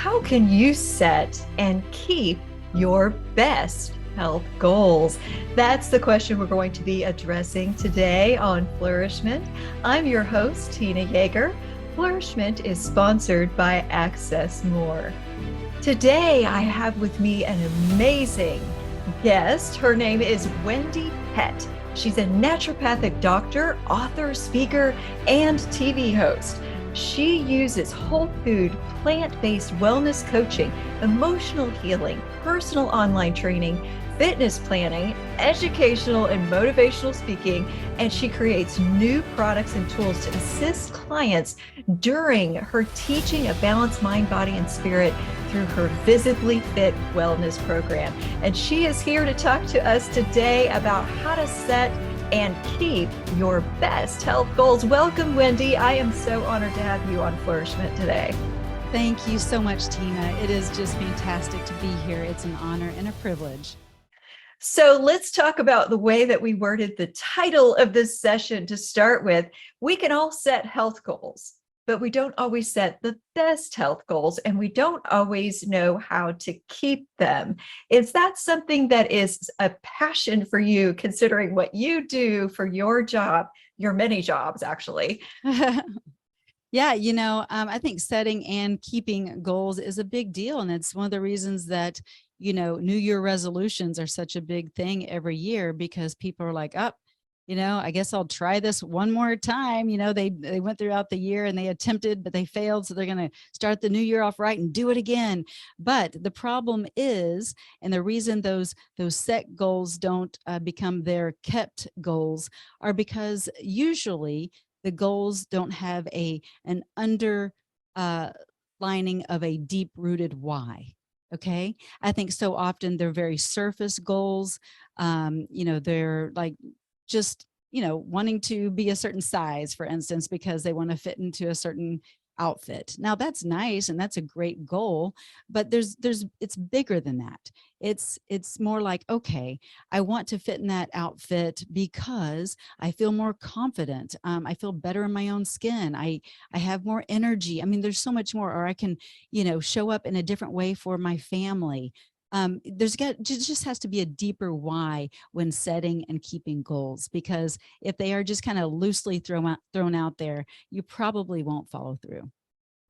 how can you set and keep your best health goals? That's the question we're going to be addressing today on Flourish-Meant. I'm your host, Tina Yeager. Flourish-Meant is sponsored by Access More. Today, I have with me an amazing guest. Her name is Wendie Pett. She's a naturopathic doctor, author, speaker, and TV host. She uses whole food, plant-based wellness coaching, emotional healing, personal online training, fitness planning, educational and motivational speaking, and she creates new products and tools to assist clients during her teaching a balanced mind, body, and spirit through her Visibly Fit wellness program. And she is here to talk to us today about how to set and keep your best health goals. Welcome, Wendie. I am so honored to have you on Flourish-Meant today. Thank you so much, Tina. It is just fantastic to be here. It's an honor and a privilege. So let's talk about the way that we worded the title of this session to start with. We can all set health goals, but we don't always set the best health goals, and we don't always know how to keep them. Is that something that is a passion for you, considering what you do for your job, your many jobs, actually? Yeah, I think setting and keeping goals is a big deal. And it's one of the reasons that, New Year resolutions are such a big thing every year, because people are like, I guess I'll try this one more time. They went throughout the year and they attempted, but they failed. So they're going to start the new year off right and do it again. But the problem is, and the reason those set goals don't become their kept goals are because usually the goals don't have an underlining of a deep-rooted why. Okay. I think so often they're very surface goals. They're like just, wanting to be a certain size, for instance, because they want to fit into a certain outfit. Now that's nice. And that's a great goal, but it's bigger than that. It's more like, okay, I want to fit in that outfit because I feel more confident. I feel better in my own skin. I have more energy. I mean, there's so much more, or I can, show up in a different way for my family. Just has to be a deeper why when setting and keeping goals, because if they are just kind of loosely thrown out there, you probably won't follow through.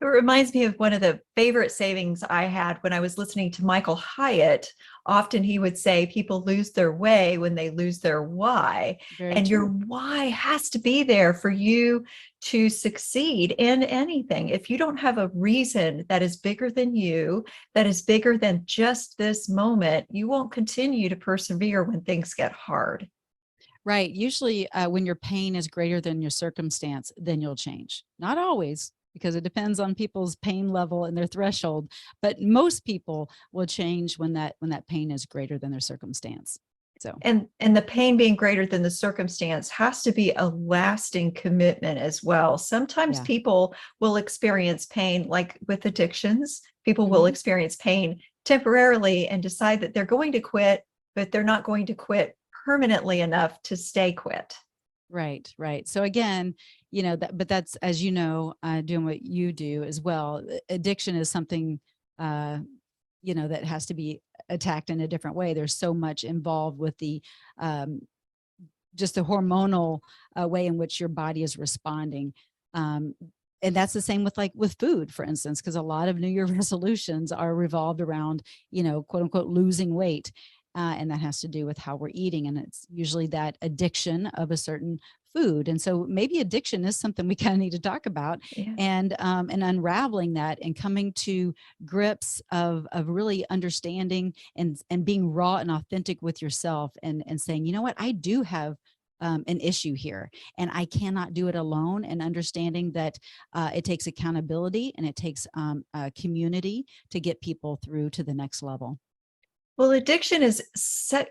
It reminds me of one of the favorite sayings I had when I was listening to Michael Hyatt. Often he would say people lose their way when they lose their why. Very and true. Your why has to be there for you to succeed in anything. If you don't have a reason that is bigger than you, that is bigger than just this moment, you won't continue to persevere when things get hard. Right. Usually when your pain is greater than your circumstance, then you'll change. Not always, because it depends on people's pain level and their threshold. But most people will change when that pain is greater than their circumstance. So, and the pain being greater than the circumstance has to be a lasting commitment as well. Sometimes people will experience pain, like with addictions. People will experience pain temporarily and decide that they're going to quit, but they're not going to quit permanently enough to stay quit. Right. So again, but that's, as doing what you do as well. Addiction is something, that has to be attacked in a different way. There's so much involved with the, just the hormonal way in which your body is responding. And that's the same with food, for instance, because a lot of New Year resolutions are revolved around, quote unquote, losing weight. And that has to do with how we're eating. And it's usually that addiction of a certain food. And so maybe addiction is something we kind of need to talk about, and unraveling that and coming to grips of really understanding and being raw and authentic with yourself, and saying, you know what, I do have an issue here and I cannot do it alone, and understanding that it takes accountability and it takes a community to get people through to the next level. Well, addiction is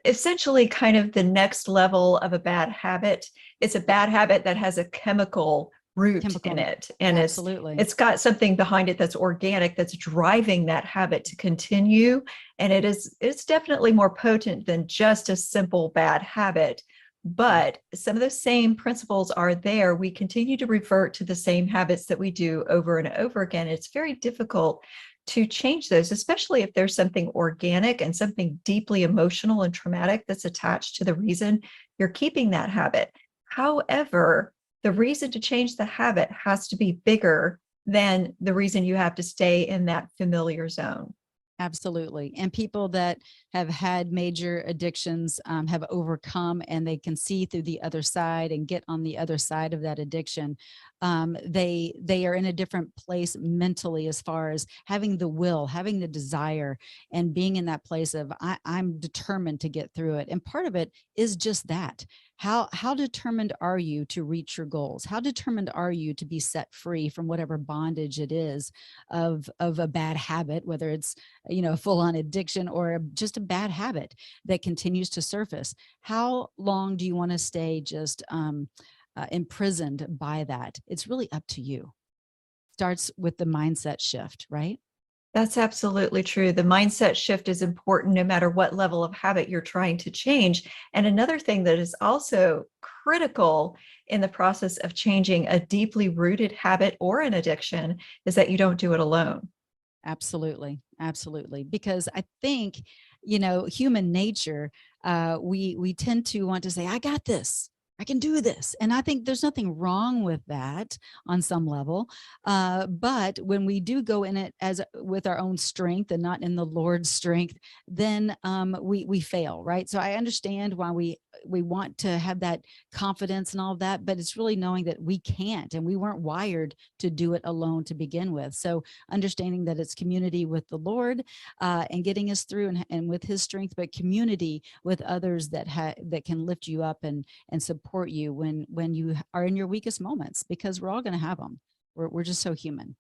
essentially kind of the next level of a bad habit. It's a bad habit that has a chemical root in it. And it's got something behind it that's organic, that's driving that habit to continue. And it's definitely more potent than just a simple bad habit. But some of the same principles are there. We continue to revert to the same habits that we do over and over again. It's very difficult to change those, especially if there's something organic and something deeply emotional and traumatic that's attached to the reason you're keeping that habit. However, the reason to change the habit has to be bigger than the reason you have to stay in that familiar zone. Absolutely. And people that have had major addictions have overcome, and they can see through the other side and get on the other side of that addiction. They are in a different place mentally, as far as having the will, having the desire, and being in that place of I'm determined to get through it. And part of it is just that. How determined are you to reach your goals? How determined are you to be set free from whatever bondage it is of a bad habit, whether it's a full-on addiction or just a bad habit that continues to surface? How long do you want to stay just imprisoned by that? It's really up to you. Starts with the mindset shift, right? That's absolutely true. The mindset shift is important no matter what level of habit you're trying to change. And another thing that is also critical in the process of changing a deeply rooted habit or an addiction is that you don't do it alone. Absolutely. Absolutely. Because I think, human nature, we tend to want to say, I got this. I can do this. And I think there's nothing wrong with that on some level. But when we do go in it as with our own strength and not in the Lord's strength, then we fail, right? So I understand why we want to have that confidence and all of that, but it's really knowing that we can't, and we weren't wired to do it alone to begin with. So understanding that it's community with the Lord and getting us through, and with his strength, but community with others that can lift you up and support you when you are in your weakest moments, because we're all going to have them. We're just so human.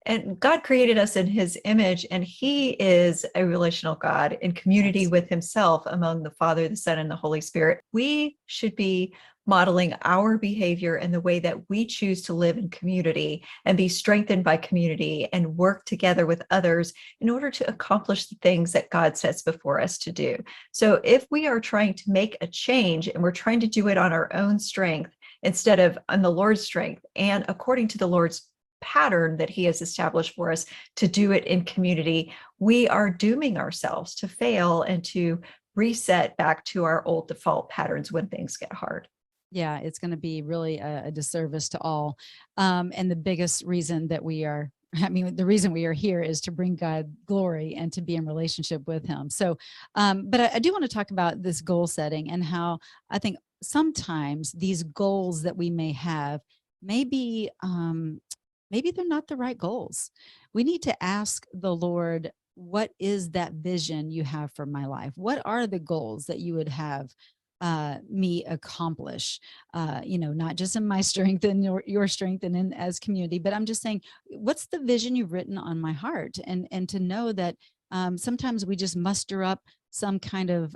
And God created us in his image, and he is a relational God in community Yes. with himself among the Father, the Son, and the Holy Spirit. We should be modeling our behavior and the way that we choose to live in community and be strengthened by community and work together with others in order to accomplish the things that God sets before us to do. So if we are trying to make a change and we're trying to do it on our own strength instead of on the Lord's strength and according to the Lord's pattern that he has established for us to do it in community, we are dooming ourselves to fail and to reset back to our old default patterns when things get hard. Yeah, it's going to be really a disservice to all. And the biggest reason that the reason we are here is to bring God glory and to be in relationship with him. So, but I do want to talk about this goal setting and how I think sometimes these goals that we may have, maybe they're not the right goals. We need to ask the Lord, what is that vision you have for my life? What are the goals that you would have me accomplish, not just in my strength and your strength and in as community, but I'm just saying, what's the vision you've written on my heart? And to know that sometimes we just muster up some kind of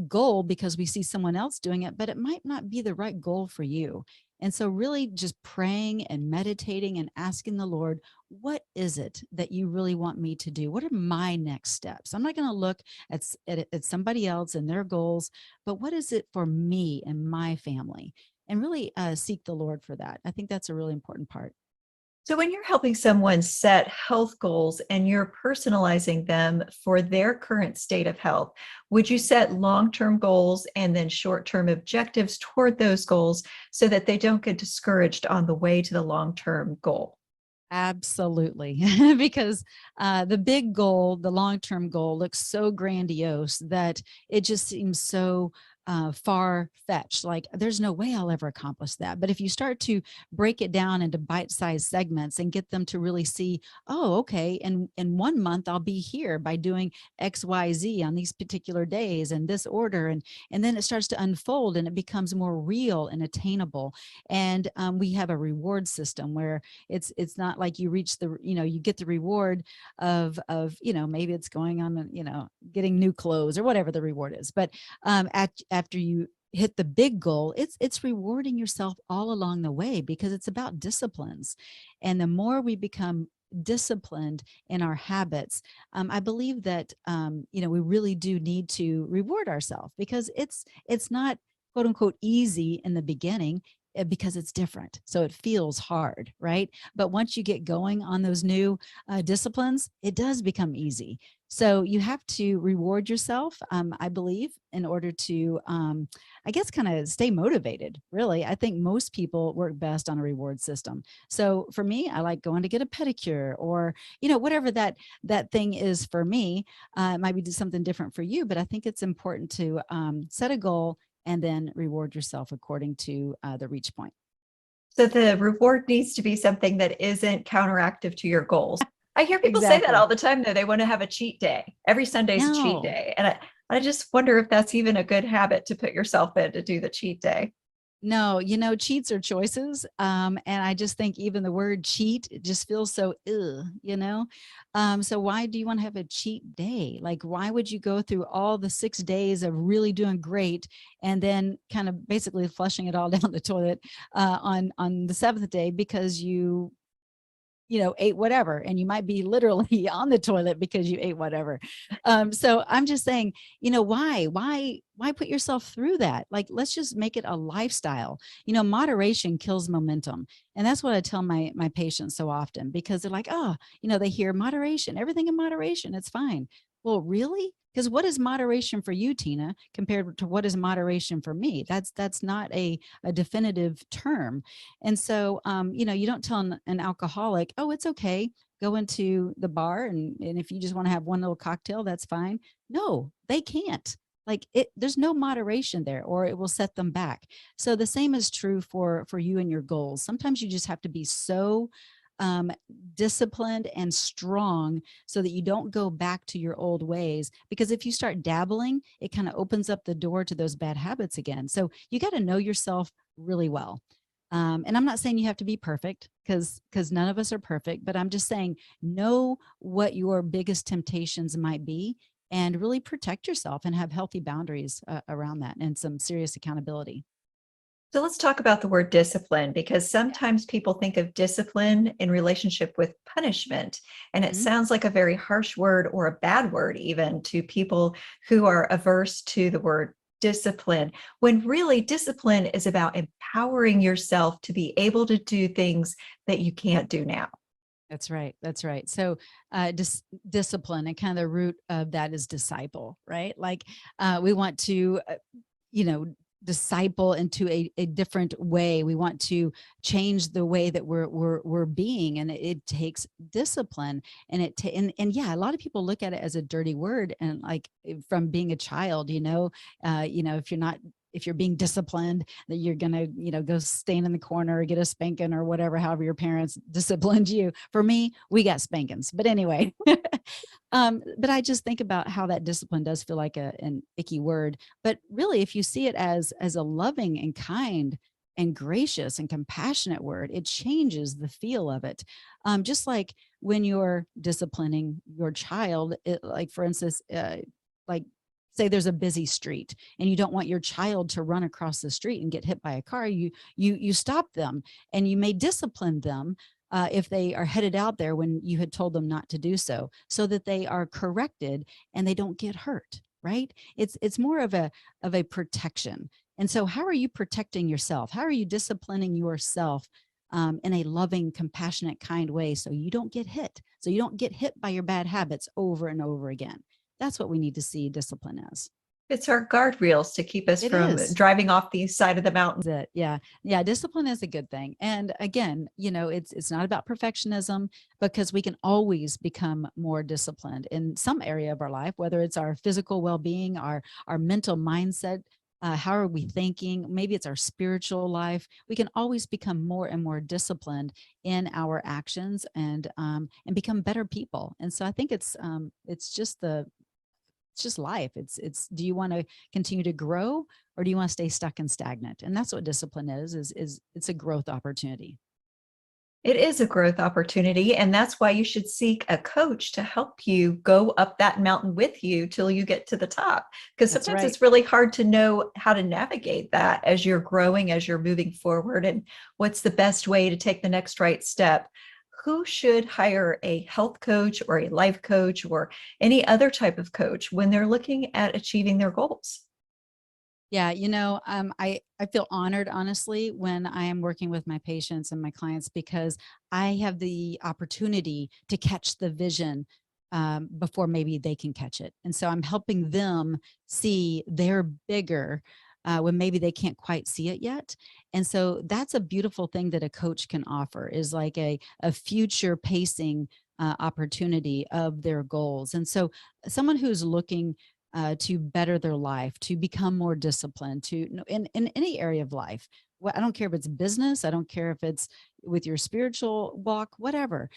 goal because we see someone else doing it, but it might not be the right goal for you. And so really just praying and meditating and asking the Lord, what is it that you really want me to do? What are my next steps? I'm not going to look at somebody else and their goals, but what is it for me and my family? And really seek the Lord for that. I think that's a really important part. So when you're helping someone set health goals and you're personalizing them for their current state of health, would you set long-term goals and then short-term objectives toward those goals so that they don't get discouraged on the way to the long-term goal? Absolutely. Because the big goal, the long-term goal, looks so grandiose that it just seems so far-fetched. Like there's no way I'll ever accomplish that. But if you start to break it down into bite-sized segments and get them to really see, oh, okay, and in 1 month I'll be here by doing XYZ on these particular days and this order, and then it starts to unfold and it becomes more real and attainable. And we have a reward system where it's not like you reach the, you get the reward of maybe it's going on, getting new clothes or whatever the reward is. But after you hit the big goal, it's rewarding yourself all along the way, because it's about disciplines. And the more we become disciplined in our habits, I believe that we really do need to reward ourselves, because it's not quote unquote easy in the beginning. because it's different. So it feels hard, right? But once you get going on those new disciplines, it does become easy. So you have to reward yourself, I believe, in order to, I guess, kind of stay motivated. Really, I think most people work best on a reward system. So for me, I like going to get a pedicure, or whatever that thing is for me. It might be something different for you, but I think it's important to set a goal and then reward yourself according to the reach point. So the reward needs to be something that isn't counteractive to your goals. I hear people say that Exactly. all the time, though. They want to have a cheat day. Every Sunday's a cheat No. day. And I just wonder if that's even a good habit to put yourself in, to do the cheat day. No, cheats are choices. And I just think even the word cheat, it just feels so, so why do you want to have a cheat day? Like, why would you go through all the 6 days of really doing great and then kind of basically flushing it all down the toilet on the 7th day because ate whatever, and you might be literally on the toilet because you ate whatever. So I'm just saying, why put yourself through that? Like, let's just make it a lifestyle. Moderation kills momentum. And that's what I tell my patients so often, because they're like, oh, they hear moderation, everything in moderation, it's fine. Well, really? Because what is moderation for you, Tina, compared to what is moderation for me? That's not a definitive term. And so, you don't tell an alcoholic, oh, it's okay, go into the bar, and if you just want to have one little cocktail, that's fine. No, they can't. Like, there's no moderation there, or it will set them back. So the same is true for you and your goals. Sometimes you just have to be so disciplined and strong so that you don't go back to your old ways, because if you start dabbling, it kind of opens up the door to those bad habits again. So you got to know yourself really well. And I'm not saying you have to be perfect, because none of us are perfect, but I'm just saying, know what your biggest temptations might be and really protect yourself and have healthy boundaries around that, and some serious accountability. So let's talk about the word discipline, because sometimes people think of discipline in relationship with punishment. And it Mm-hmm. sounds like a very harsh word, or a bad word even, to people who are averse to the word discipline, when really discipline is about empowering yourself to be able to do things that you can't do now. That's right. That's right. So discipline, and kind of the root of that is disciple, right? Like we want to, you know, disciple into a different way. We want to change the way that we're being, and it takes discipline. And and yeah, a lot of people look at it as a dirty word, and like, from being a child, if you're being disciplined, that you're gonna, go stand in the corner or get a spanking or whatever, however your parents disciplined you. For me, we got spankings, but anyway. But I just think about how that discipline does feel like an icky word. But really, if you see it as a loving and kind and gracious and compassionate word, it changes the feel of it. Just like when you're disciplining your child, like, for instance, like, say there's a busy street and you don't want your child to run across the street and get hit by a car, you stop them, and you may discipline them if they are headed out there when you had told them not to do so, so that they are corrected and they don't get hurt, right? It's more of a protection. And so how are you protecting yourself? How are you disciplining yourself in a loving, compassionate, kind way, so you don't get hit, so you don't get hit by your bad habits over and over again? That's what we need to see discipline as. It's our guardrails to keep us It from is. driving off the side of the mountain. It. Yeah. Yeah. Discipline is a good thing. And again, it's not about perfectionism, because we can always become more disciplined in some area of our life, whether it's our physical well-being, our mental mindset. How are we thinking? Maybe it's our spiritual life. We can always become more and more disciplined in our actions, and become better people. And so I think it's just life. Do you want to continue to grow, or do you want to stay stuck and stagnant? And that's what discipline is it's a growth opportunity. It is a growth opportunity, and that's why you should seek a coach to help you go up that mountain with you till you get to the top. Because That's sometimes right. it's really hard to know how to navigate that as you're growing, as you're moving forward, and what's the best way to take the next right step. Who should hire a health coach or a life coach or any other type of coach when they're looking at achieving their goals? Yeah, I feel honored, honestly, when I am working with my patients and my clients because I have the opportunity to catch the vision before maybe they can catch it. And so I'm helping them see they're bigger when maybe they can't quite see it yet. And so that's a beautiful thing that a coach can offer is like a future pacing opportunity of their goals. And so someone who's looking to better their life, to become more disciplined, in any area of life. Well, I don't care if it's business, I don't care if it's with your spiritual walk, whatever.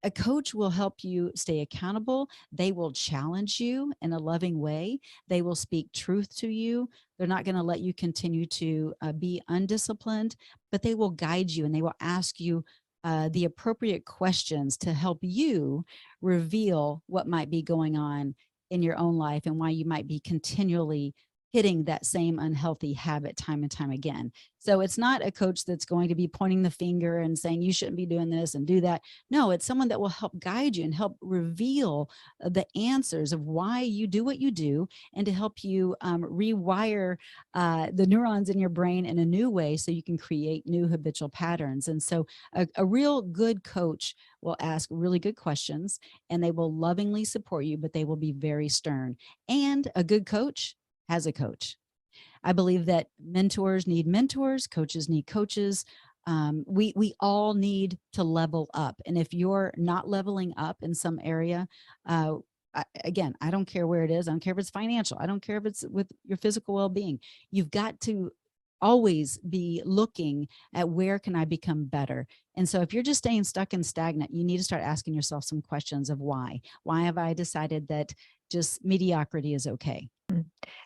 A coach will help you stay accountable. They will challenge you in a loving way. They will speak truth to you. They're not going to let you continue to be undisciplined, but they will guide you and they will ask you the appropriate questions to help you reveal what might be going on in your own life and why you might be continually hitting that same unhealthy habit time and time again. So it's not a coach that's going to be pointing the finger and saying you shouldn't be doing this and do that. No, it's someone that will help guide you and help reveal the answers of why you do what you do and to help you rewire the neurons in your brain in a new way so you can create new habitual patterns. And so a real good coach will ask really good questions and they will lovingly support you, but they will be very stern. And a good coach has a coach. I believe that mentors need mentors, coaches need coaches. We all need to level up. And if you're not leveling up in some area, again, I don't care where it is. I don't care if it's financial. I don't care if it's with your physical well-being. You've got to always be looking at where can I become better. And so if you're just staying stuck and stagnant, you need to start asking yourself some questions of why. Why have I decided that just mediocrity is okay?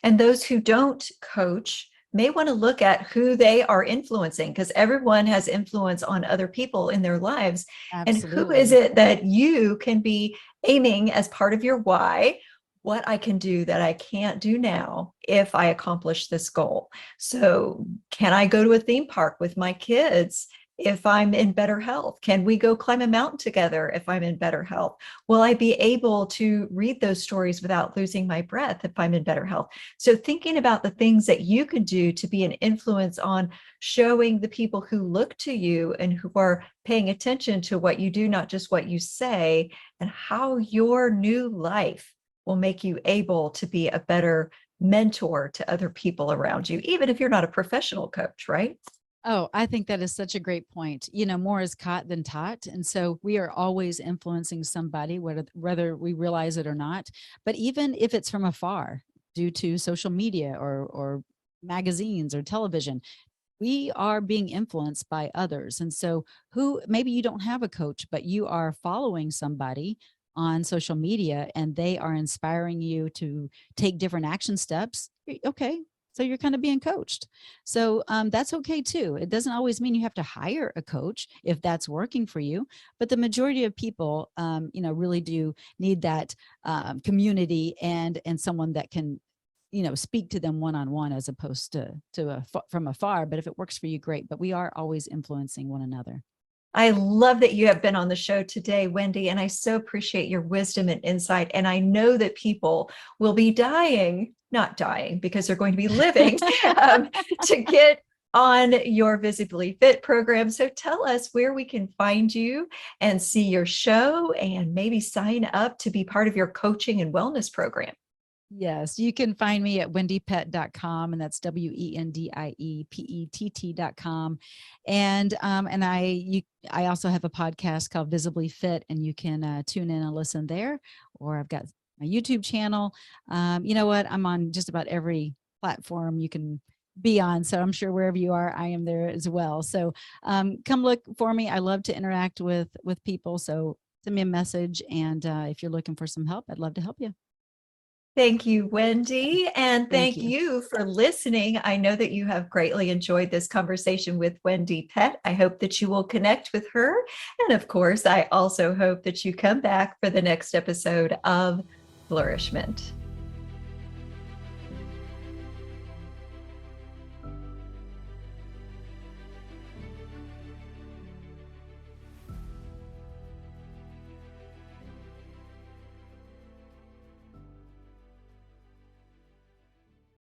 And those who don't coach may want to look at who they are influencing because everyone has influence on other people in their lives. And who is Absolutely. it that you can be aiming as part of your why? What I can do that I can't do now if I accomplish this goal. So, can I go to a theme park with my kids if I'm in better health? Can we go climb a mountain together if I'm in better health? Will I be able to read those stories without losing my breath if I'm in better health? So, thinking about the things that you can do to be an influence on showing the people who look to you and who are paying attention to what you do, not just what you say, and how your new life will make you able to be a better mentor to other people around you, even if you're not a professional coach, right? Oh, I think that is such a great point. More is caught than taught. And so we are always influencing somebody, whether we realize it or not. But even if it's from afar, due to social media or magazines or television, we are being influenced by others. And so who maybe you don't have a coach, but you are following somebody on social media and they are inspiring you to take different action steps. Okay. So you're kind of being coached. So that's okay too. It doesn't always mean you have to hire a coach if that's working for you. But the majority of people, really do need that community and someone that can speak to them one-on-one as opposed to from afar. But if it works for you, great. But we are always influencing one another. I love that you have been on the show today, Wendie, and I so appreciate your wisdom and insight. And I know that people will be not dying because they're going to be living to get on your Visibly Fit program. So tell us where we can find you and see your show and maybe sign up to be part of your coaching and wellness program. Yes, you can find me at wendiepett.com, and that's WENDIEPETT.com. And I also have a podcast called Visibly Fit, and you can tune in and listen there. Or I've got my YouTube channel. You know what? I'm on just about every platform you can be on. So I'm sure wherever you are, I am there as well. So come look for me. I love to interact with people. So send me a message. And if you're looking for some help, I'd love to help you. Thank you, Wendie. And Thank thank you. you for listening. I know that you have greatly enjoyed this conversation with Wendie Pett. I hope that you will connect with her. And of course, I also hope that you come back for the next episode of Flourish-Meant.